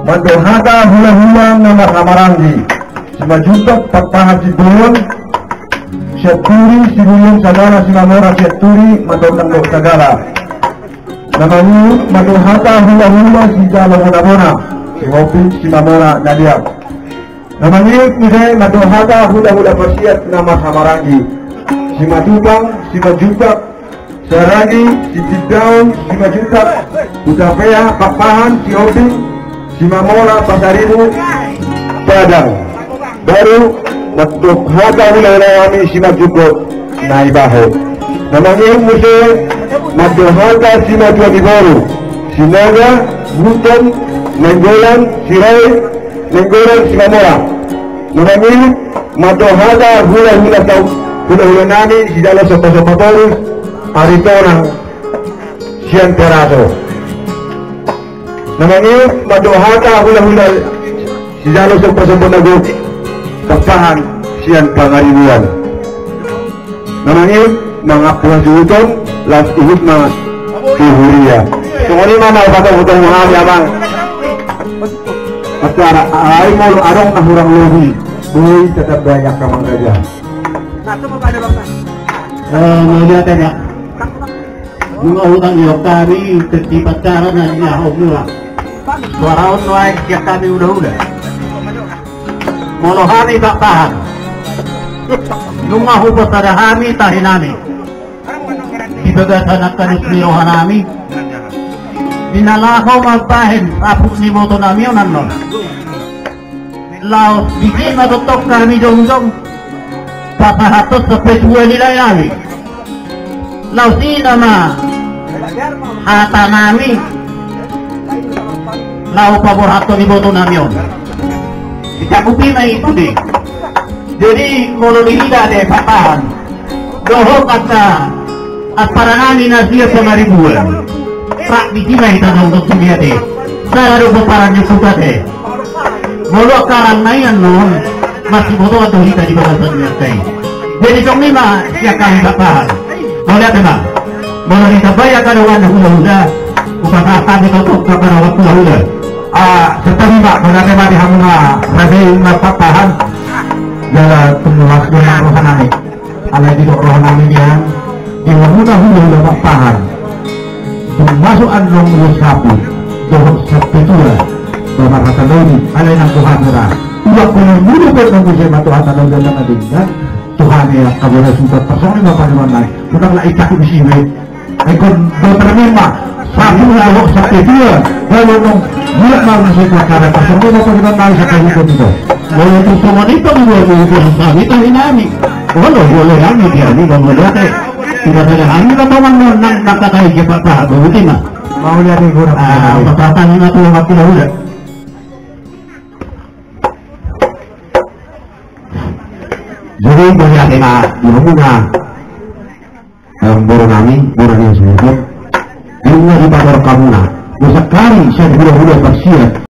Madohata hula-hula nama Hamarangi Simajutak Patahan Sidon Syaturi Sibuyon Sagala Simamora Syaturi Madonang Dok Sagala namanya Madohata hula-hula Sigala Mona-Mona Sihopi Simamora Nadia namanya Midai Madohata hula-hula Pasiat nama Hamarangi Simatubang Simajutak Saragi Sijidaun Simajutak Utapea Papahan Sihopi Simamora Pasaribu Padang baru Madohata hula-hula kami Simajutak Naibaho namanya musuh Madohata Simajutak Iboru Sinaga Hutan Nenggolan Sirai Nenggolan Simamora namanya Madohata hula-hula hula-hula nami Sidala Sopo-Sopo Aritonang Sian Teraso namanya Madohata hula-hula Sidala Sopo-Sopo Nago Papahan Sian Pangaribuan namanya mga puhasuton las ihut mga Tuhuria tunggu mana patong-patong mahal abang at ay mo arong nahurang lobi buhay tetap banyak kamang raja melihatnya ya mga utang yung kami tertipat cara na niya nila suaraon noy siya kami udah molohani baktahan nung mahubot na dahami tahinami ibagasan at kanuslirohan nami dinalakaw magpahin tapos ni moto nami yun anon laos bigay matutok kami dong-dong papahatot sa peswa nila nami laos di nama hata nami lao paborhato ni moto nami yun ikakupi na ito di jadi kolonida de papahan dohok at paranani na siya sa maribuan Pak bikina kita nonton dia deh. Saya ada beberapa suka deh. Mulu karang nayan non masih bodoh atau kita di bawah sana. Jadi jom ni mah ya kami bapak. Boleh apa mah? Boleh kita bayar kan orang hula-hula. Usaha kami tutup kepada waktu hula. Setelah mak boleh apa di hamna rabi papahan. Jala penulas dengan rohanami. Alai di rohanami dia. Yang hula-hula papahan. Masuk anong sapi dohok sapi tua bahwa kata lori alai nang Tuhan murah udah punya mudah buat nunggu sama Tuhan dan dalam adingan Tuhan ya kabar sudah personil apa di mana udah lah ikut di sini ikut berterima sapi dohok sapi tua lalu nong buat mau ngasih perkara personil apa di mana sapi itu boleh itu semua itu boleh sapi itu ini boleh kami dia ini boleh teh tidak ada kami teman nang kata ke Pak begitu mah mau lihat di gurau perkataan ini tuh waktu dahulu jadi banyak di rumah baru kami baru yang sebut ini di pasar Kamuna sekali saya sudah bersiap